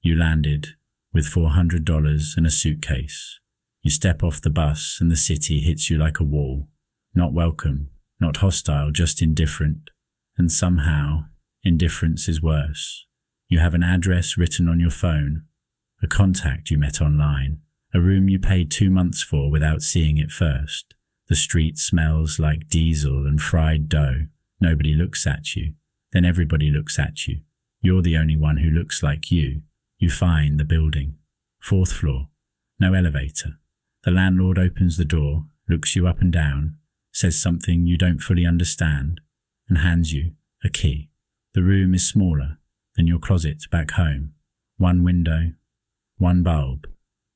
You landed with $400 and a suitcase. You step off the bus and the city hits you like a wall. Not welcome, not hostile, just indifferent. And somehow, indifference is worse. You have an address written on your phone, a contact you met online, a room you paid 2 months for without seeing it first. The street smells like diesel and fried dough. Nobody looks at you. Then everybody looks at you. You're the only one who looks like you. You find the building. 4th floor. No elevator. The landlord opens the door, looks you up and down, says something you don't fully understand, and hands you a key. The room is smaller than your closet back home. 1 window, 1 bulb,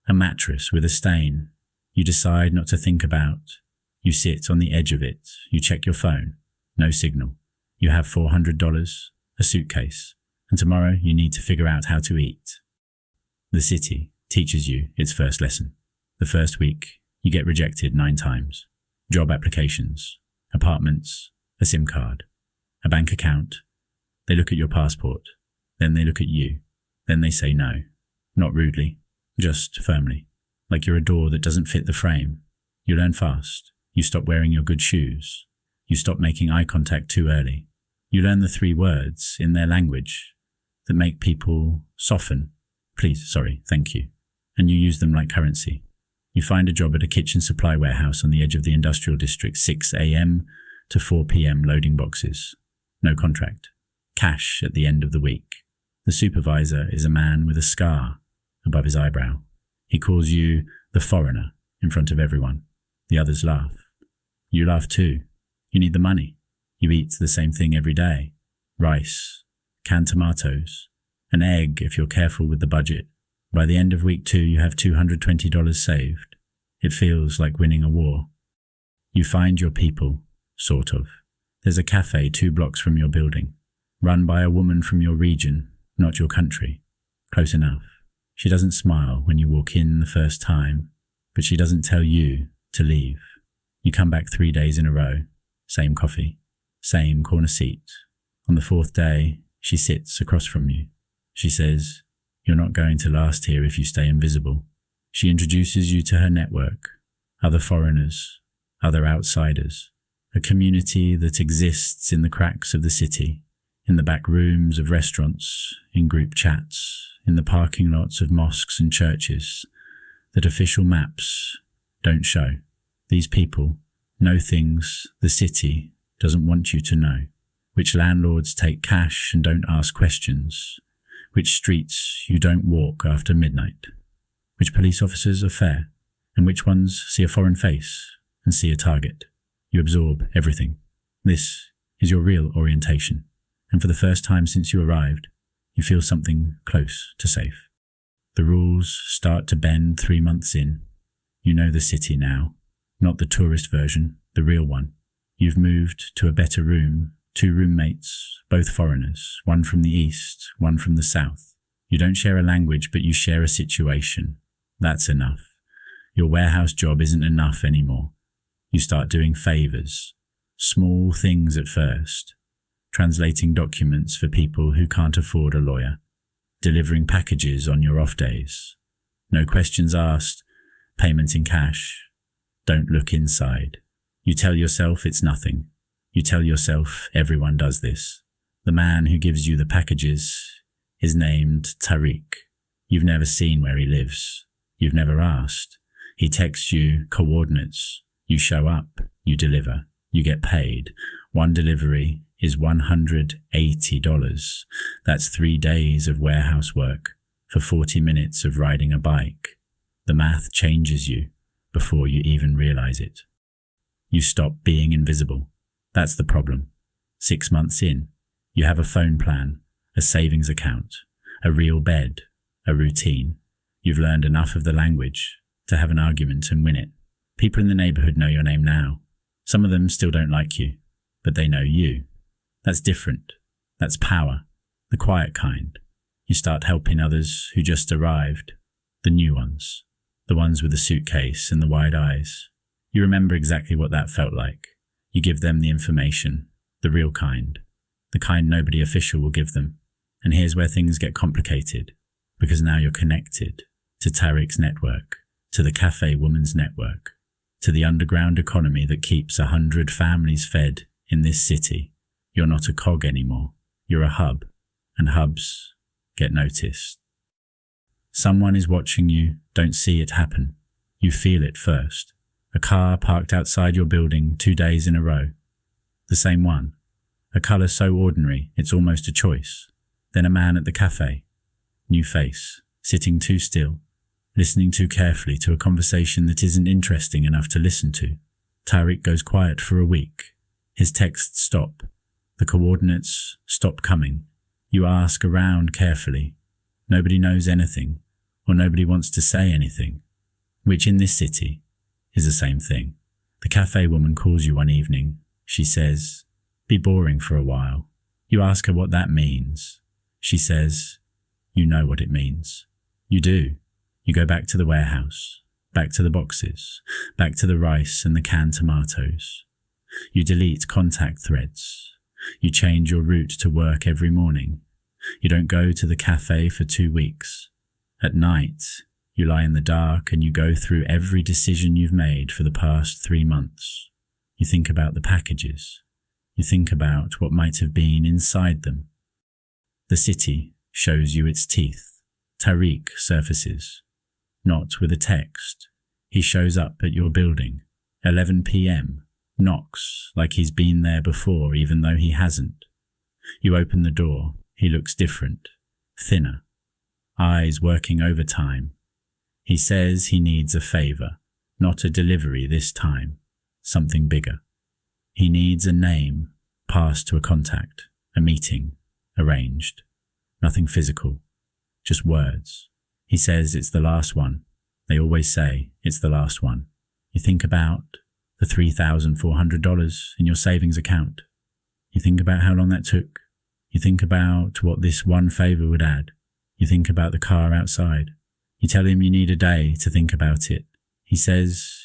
a mattress with a stain. You decide not to think about. You sit on the edge of it. You check your phone. No signal. You have $400, a suitcase, and tomorrow you need to figure out how to eat. The city teaches you its first lesson. The first week, you get rejected 9 times. Job applications, apartments, a SIM card, a bank account. They look at your passport. Then they look at you. Then they say no. Not rudely, just firmly. Like you're a door that doesn't fit the frame. You learn fast. You stop wearing your good shoes. You stop making eye contact too early. You learn the 3 words in their language that make people soften. Please, sorry, thank you. And you use them like currency. You find a job at a kitchen supply warehouse on the edge of the industrial district, 6 a.m. to 4 p.m. loading boxes. No contract. Cash at the end of the week. The supervisor is a man with a scar above his eyebrow. He calls you the foreigner in front of everyone. The others laugh. You laugh too. You need the money. You eat the same thing every day. Rice, canned tomatoes, an egg if you're careful with the budget. By the end of week 2, you have $220 saved. It feels like winning a war. You find your people, sort of. There's a cafe 2 blocks from your building, run by a woman from your region, not your country. Close enough. She doesn't smile when you walk in the first time, but she doesn't tell you to leave. You come back 3 days in a row. Same coffee, same corner seat. On the 4th day, she sits across from you. She says, "You're not going to last here if you stay invisible." She introduces you to her network, other foreigners, other outsiders, a community that exists in the cracks of the city, in the back rooms of restaurants, in group chats, in the parking lots of mosques and churches, that official maps don't show. These people know things the city doesn't want you to know, which landlords take cash and don't ask questions, which streets you don't walk after midnight, which police officers are fair, and which ones see a foreign face and see a target. You absorb everything. This is your real orientation, and for the first time since you arrived, you feel something close to safe. The rules start to bend 3 months in. You know the city now, not the tourist version, the real one. You've moved to a better room, 2 roommates, both foreigners, one from the east, one from the south. You don't share a language, but you share a situation. That's enough. Your warehouse job isn't enough anymore. You start doing favors, small things at first, translating documents for people who can't afford a lawyer, delivering packages on your off days. No questions asked, payment in cash. Don't look inside. You tell yourself it's nothing. You tell yourself everyone does this. The man who gives you the packages is named Tariq. You've never seen where he lives. You've never asked. He texts you coordinates. You show up. You deliver. You get paid. 1 delivery is $180. That's 3 days of warehouse work for 40 minutes of riding a bike. The math changes you before you even realize it. You stop being invisible. That's the problem. 6 months in, you have a phone plan, a savings account, a real bed, a routine. You've learned enough of the language to have an argument and win it. People in the neighborhood know your name now. Some of them still don't like you, but they know you. That's different. That's power. The quiet kind. You start helping others who just arrived. The new ones. The ones with the suitcase and the wide eyes. You remember exactly what that felt like. You give them the information, the real kind, the kind nobody official will give them. And here's where things get complicated. because now you're connected to Tariq's network, to the cafe woman's network, to the underground economy that keeps 100 families fed in this city. You're not a cog anymore. You're a hub, and hubs get noticed. Someone is watching you, don't see it happen. You feel it first. A car parked outside your building 2 days in a row. The same one. A colour so ordinary, it's almost a choice. Then a man at the cafe. New face, sitting too still, listening too carefully to a conversation that isn't interesting enough to listen to. Tariq goes quiet for a week. His texts stop. The coordinates stop coming. You ask around carefully. Nobody knows anything, or nobody wants to say anything, which in this city is the same thing. The cafe woman calls you one evening. She says, "Be boring for a while." You ask her what that means. She says, "You know what it means." You do. You go back to the warehouse, back to the boxes, back to the rice and the canned tomatoes. You delete contact threads. You change your route to work every morning. You don't go to the cafe for 2 weeks. At night, you lie in the dark and you go through every decision you've made for the past 3 months. You think about the packages. You think about what might have been inside them. The city shows you its teeth. Tariq surfaces, not with a text. He shows up at your building, 11 p.m., knocks like he's been there before even though he hasn't. You open the door. He looks different, thinner, eyes working overtime. He says he needs a favor, not a delivery this time, something bigger. He needs a name passed to a contact, a meeting, arranged. Nothing physical, just words. He says it's the last one. They always say it's the last one. You think about the $3,400 in your savings account. You think about how long that took. You think about what this one favor would add. You think about the car outside. You tell him you need a day to think about it. He says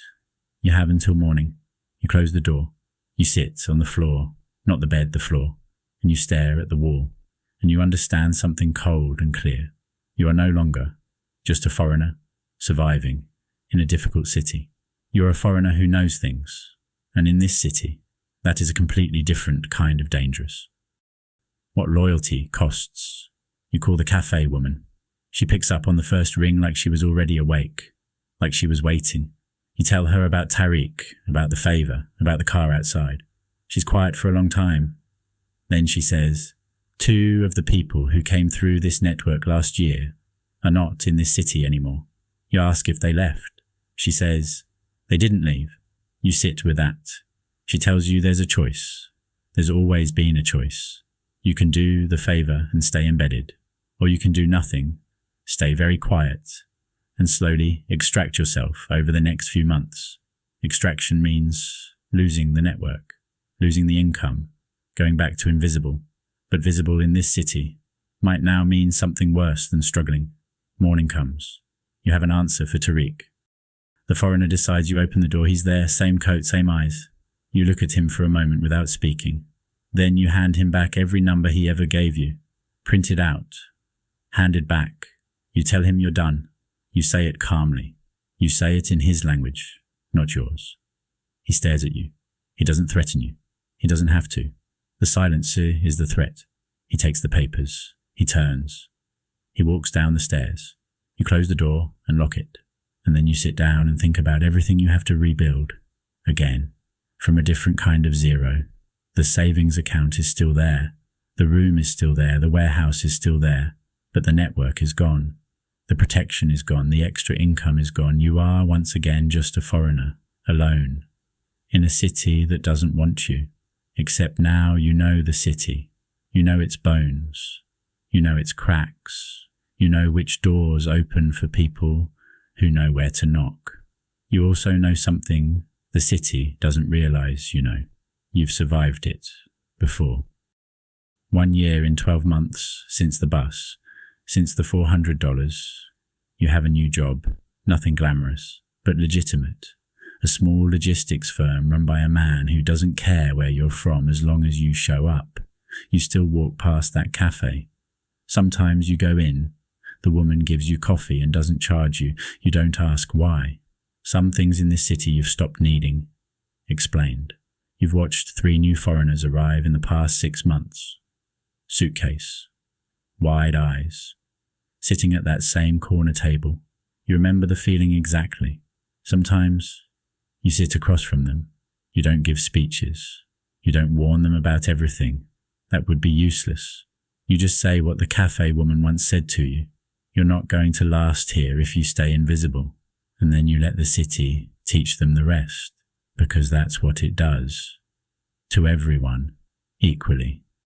you have until morning. You close the door. You sit on the floor, not the bed, the floor, and you stare at the wall, and you understand something cold and clear. You are no longer just a foreigner surviving in a difficult city. You're a foreigner who knows things, and in this city, that is a completely different kind of dangerous. What loyalty costs. You call the cafe woman. She picks up on the first ring like she was already awake, like she was waiting. You tell her about Tariq, about the favor, about the car outside. She's quiet for a long time. Then she says, 2 of the people who came through this network last year are not in this city anymore. You ask if they left. She says, they didn't leave. You sit with that. She tells you there's a choice. There's always been a choice. You can do the favor and stay embedded, or you can do nothing, stay very quiet, and slowly extract yourself over the next few months. Extraction means losing the network, losing the income, going back to invisible. But visible in this city might now mean something worse than struggling. Morning comes. You have an answer for Tariq. The foreigner decides. You open the door. He's there, same coat, same eyes. You look at him for a moment without speaking. Then you hand him back every number he ever gave you. Print it out. Hand it back. You tell him you're done. You say it calmly. You say it in his language, not yours. He stares at you. He doesn't threaten you. He doesn't have to. The silence is the threat. He takes the papers. He turns. He walks down the stairs. You close the door and lock it. And then you sit down and think about everything you have to rebuild. Again, from a different kind of zero. The savings account is still there. The room is still there. The warehouse is still there. But the network is gone. The protection is gone. The extra income is gone. You are once again just a foreigner, alone, in a city that doesn't want you. Except now you know the city. You know its bones. You know its cracks. You know which doors open for people who know where to knock. You also know something the city doesn't realize you know. You've survived it before. 1 year in 12 months since the bus, since the $400, you have a new job, nothing glamorous, but legitimate. A small logistics firm run by a man who doesn't care where you're from as long as you show up. You still walk past that cafe. Sometimes you go in. The woman gives you coffee and doesn't charge you. You don't ask why. Some things in this city you've stopped needing. Explained. You've watched 3 new foreigners arrive in the past 6 months. Suitcase. Wide eyes. Sitting at that same corner table. You remember the feeling exactly. Sometimes you sit across from them. You don't give speeches. You don't warn them about everything. That would be useless. You just say what the cafe woman once said to you. You're not going to last here if you stay invisible. And then you let the city teach them the rest, because that's what it does. To everyone, equally.